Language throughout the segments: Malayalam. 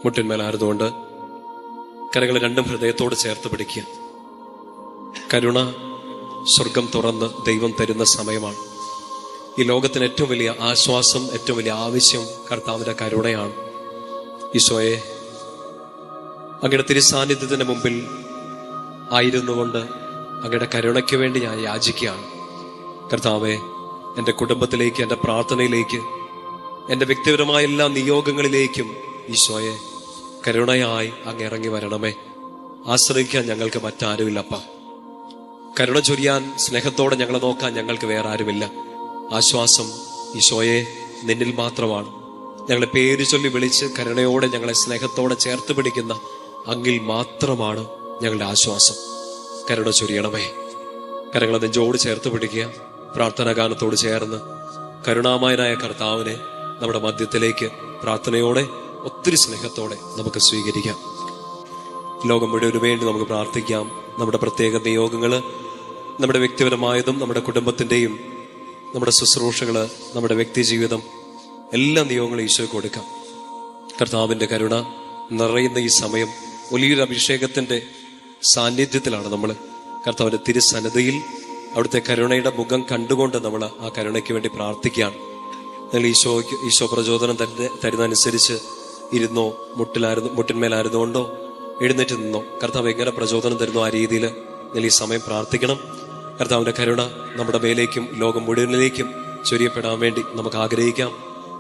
മുട്ടിന്മേലായിരുന്നുകൊണ്ട് കരങ്ങൾ രണ്ടും ഹൃദയത്തോട് ചേർത്ത് പിടിക്കുക. കരുണ സ്വർഗം തുറന്ന് ദൈവം തരുന്ന സമയമാണ്. ഈ ലോകത്തിന് ഏറ്റവും വലിയ ആശ്വാസം, ഏറ്റവും വലിയ ആവശ്യം കർത്താവിന്റെ കരുണയാണ്. ഈശോയെ, അങ്ങയുടെ തിരുസാന്നിധ്യത്തിന് മുമ്പിൽ ആയിരുന്നുകൊണ്ട് അങ്ങയുടെ കരുണയ്ക്ക് വേണ്ടി ഞാൻ യാചിക്കുകയാണ്. കർത്താവെ, എൻ്റെ കുടുംബത്തിലേക്ക്, എൻ്റെ പ്രാർത്ഥനയിലേക്ക്, എൻ്റെ വ്യക്തിപരമായ എല്ലാ നിയോഗങ്ങളിലേക്കും ഈശോയെ കരുണയായി അങ്ങ് ഇറങ്ങി വരണമേ. ആശ്രയിക്കാൻ ഞങ്ങൾക്ക് മറ്റാരുമില്ലപ്പ. കരുണ ചൊരിയാൻ, സ്നേഹത്തോടെ ഞങ്ങളെ നോക്കാൻ ഞങ്ങൾക്ക് വേറെ ആരുമില്ല. ആശ്വാസം ഈശോയെ നിന്നിൽ മാത്രമാണ്. ഞങ്ങളെ പേര് ചൊല്ലി വിളിച്ച് കരുണയോടെ ഞങ്ങളെ സ്നേഹത്തോടെ ചേർത്ത് പിടിക്കുന്ന അങ്ങിൽ മാത്രമാണ് ഞങ്ങളുടെ ആശ്വാസം. കരുണ ചൊരിയണമേ. കരങ്ങളെ നെഞ്ചോട് ചേർത്ത് പിടിക്കുക. പ്രാർത്ഥനാ ഗാനത്തോട് ചേർന്ന് കരുണാമയനായ കർത്താവിനെ നമ്മുടെ മധ്യത്തിലേക്ക് പ്രാർത്ഥനയോടെ, ഒത്തിരി സ്നേഹത്തോടെ നമുക്ക് സ്വീകരിക്കാം. ലോകം മുഴുവന് വേണ്ടി നമുക്ക് പ്രാർത്ഥിക്കാം. നമ്മുടെ പ്രത്യേക നിയോഗങ്ങള്, നമ്മുടെ വ്യക്തിപരമായതും നമ്മുടെ കുടുംബത്തിന്റെയും, നമ്മുടെ ശുശ്രൂഷകള്, നമ്മുടെ വ്യക്തി ജീവിതം, എല്ലാ നിയോഗങ്ങളും ഈശോയ്ക്ക് കൊടുക്കാം. കർത്താവിന്റെ കരുണ നിറയുന്ന ഈ സമയം വലിയൊരു അഭിഷേകത്തിന്റെ സാന്നിധ്യത്തിലാണ് നമ്മൾ. കർത്താവിന്റെ തിരുസന്നിധിയിൽ അവിടുത്തെ കരുണയുടെ മുഖം കണ്ടുകൊണ്ട് നമ്മൾ ആ കരുണയ്ക്ക് വേണ്ടി പ്രാർത്ഥിക്കുകയാണ്. നിങ്ങൾ ഈശോ പ്രചോദനം തരുന്നതനുസരിച്ച് ഇരുന്നോ, മുട്ടിന്മേലായിരുന്നുകൊണ്ടോ എഴുന്നേറ്റ് നിന്നോ, കർത്താവ് എങ്ങനെ പ്രചോദനം തരുന്നോ ആ രീതിയിൽ നിങ്ങൾ ഈ സമയം പ്രാർത്ഥിക്കണം. കർത്താവിന്റെ കരുണ നമ്മുടെ മേലേക്കും ലോകം മുഴുവനിലേക്കും ചൊരിയപ്പെടാൻ വേണ്ടി നമുക്ക് ആഗ്രഹിക്കാം.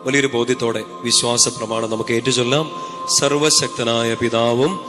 വലിയൊരു ബോധ്യത്തോടെ വിശ്വാസ പ്രമാണം നമുക്ക് ഏറ്റുചൊല്ലാം. സർവശക്തനായ പിതാവും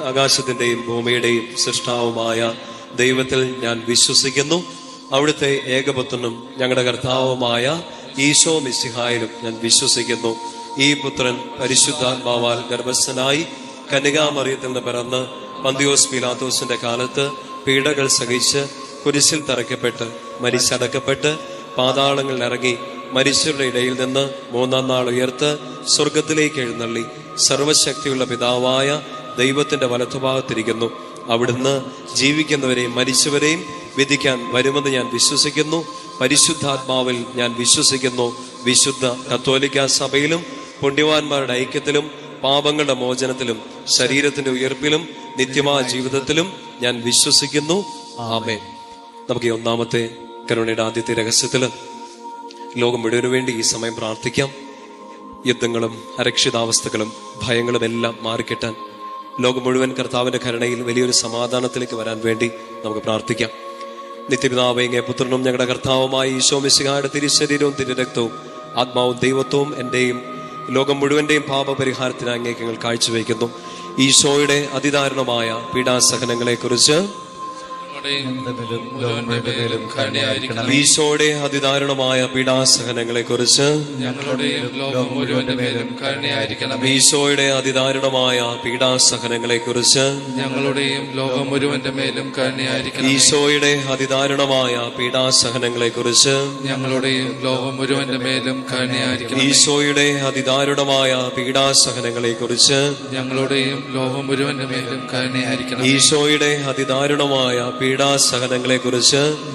ആകാശത്തിന്റെയും ഭൂമിയുടെയും സൃഷ്ടാവുമായ ദൈവത്തിൽ ഞാൻ വിശ്വസിക്കുന്നു. അവിടുത്തെ ഏകപുത്രനും ഞങ്ങളുടെ കർത്താവുമായ ഈശോ മിശിഹായിലും ഞാൻ വിശ്വസിക്കുന്നു. ഈ പുത്രൻ പരിശുദ്ധാത്മാവാൽ ഗർഭസ്ഥനായി കന്യകാമറിയത്തിൽ നിന്ന് പിറന്ന് പന്തിയോസ് പീലാത്തോസിന്റെ കാലത്ത് പീഡകൾ സഹിച്ച് കുരിശിൽ തറയ്ക്കപ്പെട്ട് മരിച്ചടക്കപ്പെട്ട് പാതാളങ്ങളിൽ ഇറങ്ങി മരിച്ചവരുടെ ഇടയിൽ നിന്ന് മൂന്നാം നാൾ ഉയർത്ത് സ്വർഗത്തിലേക്ക് എഴുന്നള്ളി സർവശക്തിയുള്ള പിതാവായ ദൈവത്തിന്റെ വലത്തുഭാഗത്തിരിക്കുന്നു. അവിടുന്ന് ജീവിക്കുന്നവരെയും മരിച്ചവരെയും വിധിക്കാൻ വരുമെന്ന് ഞാൻ വിശ്വസിക്കുന്നു. പരിശുദ്ധാത്മാവിൽ ഞാൻ വിശ്വസിക്കുന്നു. വിശുദ്ധ കത്തോലിക്ക സഭയിലും പുണ്യവാന്മാരുടെ ഐക്യത്തിലും പാപങ്ങളുടെ മോചനത്തിലും ശരീരത്തിന്റെ ഉയർപ്പിലും നിത്യമായ ജീവിതത്തിലും ഞാൻ വിശ്വസിക്കുന്നു. ആമേൻ. നമുക്ക് ഈ ഒന്നാമത്തെ കരുണയുടെ ആദ്യത്തെ രഹസ്യത്തില് ലോകം മുഴുവനു വേണ്ടി ഈ സമയം പ്രാർത്ഥിക്കാം. യുദ്ധങ്ങളും അരക്ഷിതാവസ്ഥകളും ഭയങ്ങളും എല്ലാം മാറിക്കിട്ടാൻ, ലോകം മുഴുവൻ കർത്താവിന്റെ കരുണയിൽ വലിയൊരു സമാധാനത്തിലേക്ക് വരാൻ വേണ്ടി നമുക്ക് പ്രാർത്ഥിക്കാം. നിത്യപിതാവേ, അങ്ങേ പുത്രനും ഞങ്ങളുടെ കർത്താവുമായ ഈശോ മിശിഹായുടെ തിരുശരീരവും തിരുരക്തവും ആത്മാവും ദൈവത്വവും എന്റെയും ലോകം മുഴുവന്റെയും പാപപരിഹാരത്തിന് അങ്ങേക്ക് ഞങ്ങൾ കാഴ്ചവെക്കുന്നു. ഈശോയുടെ അതിദാരുണമായ പീഡാസഹനങ്ങളെ കുറിച്ച്, ഈശോയുടെ അതിദാരുണമായ പീഡാസഹനങ്ങളെ കുറിച്ച്, ഈശോയുടെ അതിദാരുണമായ പീഡാസഹനങ്ങളെ കുറിച്ച്, ഈശോയുടെ അതിദാരുണമായ പീഡാസഹനങ്ങളെ കുറിച്ച്, ഈശോയുടെ അതിദാരുണമായ പീഡാസഹനങ്ങളെ കുറിച്ച്, ഈശോയുടെ അതിദാരുണമായ പീഡാസഹനങ്ങളെ കുറിച്ച്,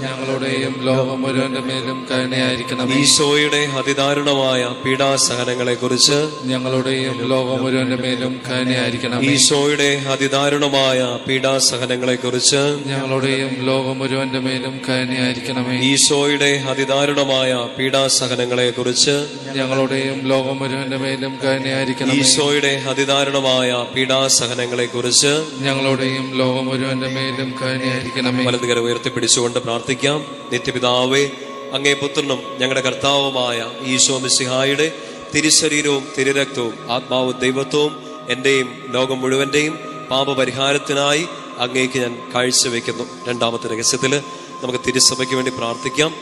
ഞങ്ങളുടെയും ലോകം മുഴുവന്റെ മേലും കരുണയായിരിക്കണം. ഈശോയുടെ അതിദാരുണമായ പീഡാസഹനങ്ങളെ കുറിച്ച്, ഞങ്ങളുടെയും ലോകം മുഴുവന്റെ മേലും കരുണയായിരിക്കണം. ഈശോയുടെ അതിദാരുണമായ പീഡാസഹനങ്ങളെ കുറിച്ച്, ഞങ്ങളുടെയും ലോകം മുഴുവന്റെ മേലും കരുണയായിരിക്കണമേ. ഈശോയുടെ അതിദാരുണമായ പീഡാസഹനങ്ങളെ കുറിച്ച്, ഞങ്ങളുടെയും ലോകം മുഴുവന്റെ മേലും കരുണയായിരിക്കണം. ഈശോയുടെ അതിദാരുണമായ പീഡാസഹനങ്ങളെ കുറിച്ച്, ഞങ്ങളുടെയും ലോകം മുഴുവന്റെ മേലും കരുണയായിരിക്കണം. വലതുകര ഉയർത്തിപ്പിടിച്ചുകൊണ്ട് പ്രാർത്ഥിക്കാം. നിത്യപിതാവേ, അങ്ങേ പുത്രനും ഞങ്ങളുടെ കർത്താവുമായ ഈശോ മിശിഹായുടെ തിരുശരീരവും തിരുരക്തവും ആത്മാവും ദൈവത്വവും എന്റെയും ലോകം മുഴുവന്റെയും പാപപരിഹാരത്തിനായി അങ്ങേക്ക് ഞാൻ കാഴ്ചവെക്കുന്നു. രണ്ടാമത്തെ രഹസ്യത്തില് നമുക്ക് തിരുസഭയ്ക്ക് വേണ്ടി പ്രാർത്ഥിക്കാം.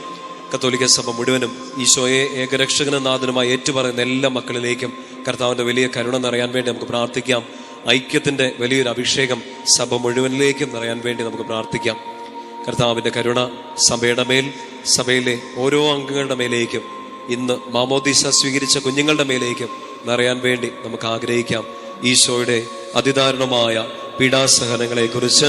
കത്തോലിക്ക സഭ മുഴുവനും ഈശോയെ ഏകരക്ഷകനും നാഥനുമായി ഏറ്റുപറയുന്ന എല്ലാ മക്കളിലേക്കും കർത്താവിന്റെ വലിയ കരുണ നിറയാൻ വേണ്ടി നമുക്ക് പ്രാർത്ഥിക്കാം. ഐക്യത്തിന്റെ വലിയൊരു അഭിഷേകം സഭ മുഴുവനിലേക്കും നിറയാൻ വേണ്ടി നമുക്ക് പ്രാർത്ഥിക്കാം. കർത്താവിന്റെ കരുണ സഭയുടെ മേൽ, സഭയിലെ ഓരോ അംഗങ്ങളുടെ മേലേക്കും, ഇന്ന് മാമോദീസ സ്വീകരിച്ച കുഞ്ഞുങ്ങളുടെ മേലേക്കും നിറയാൻ വേണ്ടി നമുക്ക് ആഗ്രഹിക്കാം. ഈശോയുടെ അതിദാരുണമായ പീഡാസഹനങ്ങളെ കുറിച്ച്,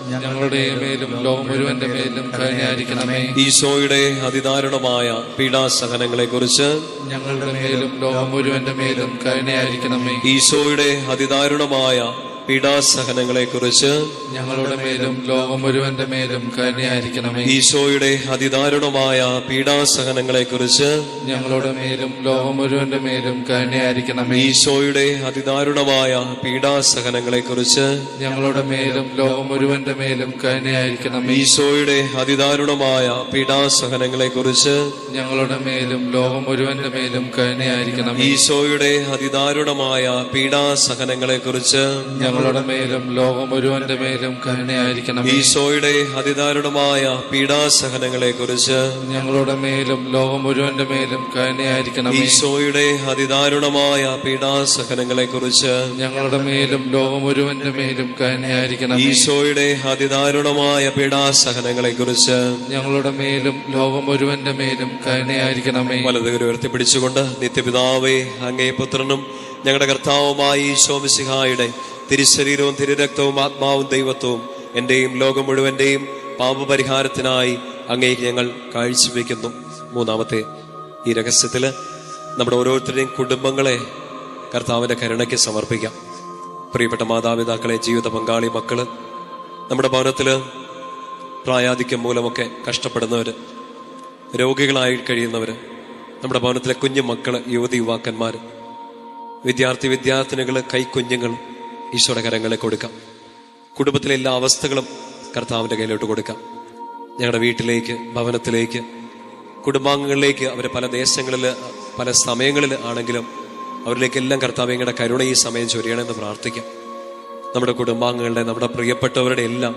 ഞങ്ങളുടെ മേലും ലോകം മുഴുവന്റെ മേലും കരുണയായിരിക്കണമേ. ഈശോയുടെ അതിദാരുണമായ പീഡാസഹനങ്ങളെ കുറിച്ച് ഞങ്ങളുടെ മേലും ലോകം മുഴുവന്റെ മേലും കരുണയായിരിക്കണമേ. ഈശോയുടെ അതിദാരുണമായ പീഡാസഹനങ്ങളെ കുറിച്ച് ഞങ്ങളുടെ മേലും ലോകം മുഴുവന്റെ മേലും കരുണയായിരിക്കണമേ. ഈശോയുടെ അതിദാരുണമായ പീഡാസഹനങ്ങളെ കുറിച്ച് ഞങ്ങളുടെ മേലും ലോകം മുഴുവന്റെ മേലും കരുണയായിരിക്കണമേ. ഈശോയുടെ അതിദാരുണമായ പീഡാസഹനങ്ങളെ കുറിച്ച് ഞങ്ങളുടെ മേലും ലോകം മുഴുവന്റെ മേലും കരുണയായിരിക്കണമേ. ഈശോയുടെ അതിദാരുണമായ പീഡാസഹനങ്ങളെ കുറിച്ച് ഞങ്ങളുടെ മേലും ലോകം മുഴുവന്റെ മേലും കരുണയായിരിക്കണമേ. ഈശോയുടെ അതിദാരുണമായ പീഡാസഹനങ്ങളെ കുറിച്ച് ഞങ്ങളുടെ മേലും ലോകം മുഴുവന്റെ മേലും കരുണയായിരിക്കണമേ. ഈശോയുടെ അതിദാരുണമായ പീഡാസഹനങ്ങളെ കുറിച്ച് ഞങ്ങളുടെ മേലും ലോകം മുഴുവന്റെ മേലും കരുണയായിരിക്കണമേ. ഈശോയുടെ അതിദാരുണമായ പീഡാസഹനങ്ങളെ കുറിച്ച് ഞങ്ങളുടെ മേലും ലോകം മുഴുവന്റെ മേലും കരുണയായിരിക്കണമേ. ഈശോയുടെ അതിദാരുണമായ പീഡാസഹനങ്ങളെ കുറിച്ച് ഞങ്ങളുടെ മേലും ലോകം മുഴുവന്റെ മേലും കരുണയായിരിക്കണമേ. വലതുകരം ഉയർത്തിപ്പിടിച്ചുകൊണ്ട് നിത്യപിതാവേ, അങ്ങേ പുത്രനും ഞങ്ങളുടെ കർത്താവുമായ ഈശോ മിശിഹായുടെ തിരുശരീരവും തിരുരക്തവും ആത്മാവും ദൈവത്വവും എന്റെയും ലോകം മുഴുവന്റെയും പാപപരിഹാരത്തിനായി അങ്ങേക്ക് ഞങ്ങൾ കാഴ്ചവെക്കുന്നു. മൂന്നാമത്തെ ഈ രഹസ്യത്തില് നമ്മുടെ ഓരോരുത്തരുടെയും കുടുംബങ്ങളെ കർത്താവിന്റെ കരുണയ്ക്ക് സമർപ്പിക്കാം. പ്രിയപ്പെട്ട മാതാപിതാക്കളെ, ജീവിത പങ്കാളി, മക്കള്, നമ്മുടെ ഭവനത്തില് പ്രായാധിക്യം മൂലമൊക്കെ കഷ്ടപ്പെടുന്നവര്, രോഗികളായി കഴിയുന്നവര്, നമ്മുടെ ഭവനത്തിലെ കുഞ്ഞു മക്കള്, യുവതി യുവാക്കന്മാര്, വിദ്യാർത്ഥിനികള്, കൈക്കുഞ്ഞുങ്ങൾ ഈശോയുടെ കരങ്ങളെ കൊടുക്കാം. കുടുംബത്തിലെ എല്ലാ അവസ്ഥകളും കർത്താവിന്റെ കയ്യിലോട്ട് കൊടുക്കാം. ഞങ്ങളുടെ വീട്ടിലേക്ക്, ഭവനത്തിലേക്ക്, കുടുംബാംഗങ്ങളിലേക്ക്, അവര് പല ദേശങ്ങളിൽ, പല സമയങ്ങളിൽ ആണെങ്കിലും അവരിലേക്കെല്ലാം കർത്താവ് ഞങ്ങളുടെ കരുണ ഈ സമയം ചൊരിയണമെന്ന് പ്രാർത്ഥിക്കാം. നമ്മുടെ കുടുംബാംഗങ്ങളുടെ, നമ്മുടെ പ്രിയപ്പെട്ടവരുടെ എല്ലാം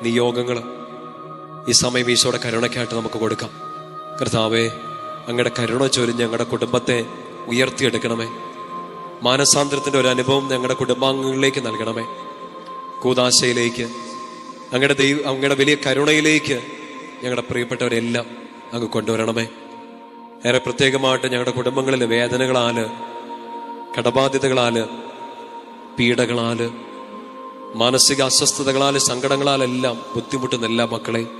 നിയോഗങ്ങൾ ഈ സമയം ഈശോയുടെ കരുണയ്ക്കായിട്ട് നമുക്ക് കൊടുക്കാം. കർത്താവേ, അങ്ങയുടെ കരുണ ചൊരിഞ്ഞ് ഞങ്ങളുടെ കുടുംബത്തെ ഉയർത്തിയെടുക്കണമേ. മാനസാന്തരത്തിന്റെ ഒരു അനുഭവം ഞങ്ങളുടെ കുടുംബാംഗങ്ങളിലേക്ക് നൽകണമേ. കൂദാശയിലേക്ക്, അങ്ങയുടെ വലിയ കരുണയിലേക്ക് ഞങ്ങളുടെ പ്രിയപ്പെട്ടവരെല്ലാം അങ്ങ് കൊണ്ടുവരണമേ. ഏറെ പ്രത്യേകമായിട്ട് ഞങ്ങളുടെ കുടുംബങ്ങളിലെ വേദനകളാല്, കടബാധ്യതകളാല്, പീഡകളാല്, മാനസിക അസ്വസ്ഥതകളാല്, സങ്കടങ്ങളാലെല്ലാം ബുദ്ധിമുട്ടുന്ന എല്ലാ മക്കളെയും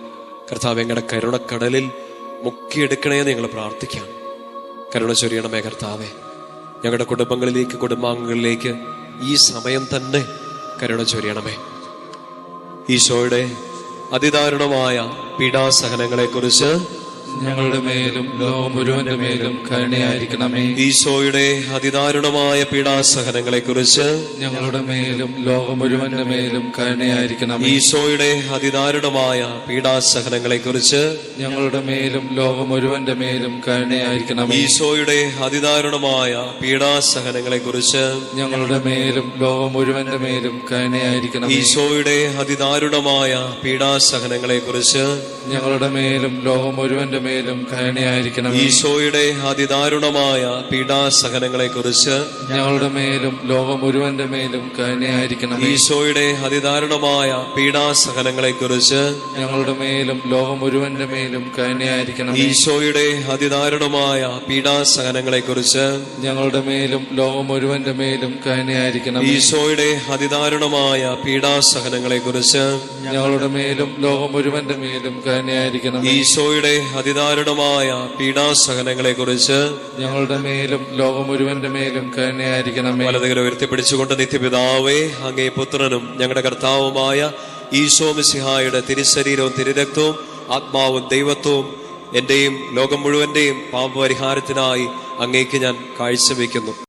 കർത്താവ് ഞങ്ങളുടെ കരുണക്കടലിൽ മുക്കിയെടുക്കണേന്ന് ഞങ്ങൾ പ്രാർത്ഥിക്കാം. കരുണ ചൊരിയണമേ കർത്താവേ. ഞങ്ങളുടെ കുടുംബങ്ങളിലേക്ക്, കുടുംബാംഗങ്ങളിലേക്ക് ഈ സമയം തന്നെ കരുണ ചൊരിയണമേ. ഈശോയുടെ അതിദാരുണമായ പീഡാസഹനങ്ങളെ കുറിച്ച് ഞങ്ങളുടെ മേലും ലോകം മുഴുവന്റെ മേലും കരുണയായിരിക്കണമേ. ഈശോയുടെ അതിദാരുണമായ പീഡാസഹനങ്ങളെ കുറിച്ച് ഞങ്ങളുടെ മേലും ലോകം മുഴുവന്റെ മേലും കരുണയായിരിക്കണമേ. ഈശോയുടെ അതിദാരുണമായ പീഡാസഹനങ്ങളെ കുറിച്ച് ഞങ്ങളുടെ മേലും ലോകം മുഴുവന്റെ മേലും കരുണയായിരിക്കണമേ. ഈശോയുടെ അതിദാരുണമായ പീഡാസഹനങ്ങളെ കുറിച്ച് ഞങ്ങളുടെ മേലും ലോകം മുഴുവന്റെ മേലും കരുണയായിരിക്കണമേ. ഈശോയുടെ അതിദാരുണമായ പീഡാസഹനങ്ങളെ കുറിച്ച് ഞങ്ങളുടെ മേലും ലോകം മുഴുവന്റെ മേലും കരുണയായിരിക്കണമേ. ഈശോയുടെ അതിദാരുണമായ പീഡാസഹനങ്ങളെ കുറിച്ച് ഞങ്ങളുടെ മേലും ലോകം മുഴുവന്റെ മേലും കരുണയായിരിക്കണമേ. ഈശോയുടെ അതിദാരുണമായ പീഡാസഹനങ്ങളെ കുറിച്ച് ഞങ്ങളുടെ മേലും ലോകം മുഴുവന്റെ മേലും കരുണയായിരിക്കണമേ. ഈശോയുടെ അതിദാരുണമായ പീഡാസഹനങ്ങളെ കുറിച്ച് ഞങ്ങളുടെ മേലും ലോകം മുഴുവന്റെ മേലും കരുണയായിരിക്കണമേ. ഈശോയുടെ അതിദാരുണമായ പീഡാസഹനങ്ങളെ കുറിച്ച് ഞങ്ങളുടെ മേലും ലോകം മുഴുവന്റെ മേലും കരുണയായിരിക്കണമേ. ഈശോയുടെ അതിദാരുണമായ പീഡാസഹനങ്ങളെ കുറിച്ച് ഞങ്ങളുടെ മേലും ലോകം മുഴുവന്റെ മേലും കരുണയായിരിക്കണമേ. വലതുകരം ഉയർത്തിപ്പിടിച്ചുകൊണ്ട് നിത്യപിതാവേ, അങ്ങേ പുത്രനും ഞങ്ങളുടെ കർത്താവുമായ ഈശോ മിശിഹായുടെ തിരുശരീരവും തിരുരക്തവും ആത്മാവും ദൈവത്വവും എന്റെയും ലോകം മുഴുവന്റെയും പാപപരിഹാരത്തിനായി അങ്ങേക്ക് ഞാൻ കാഴ്ചവെക്കുന്നു.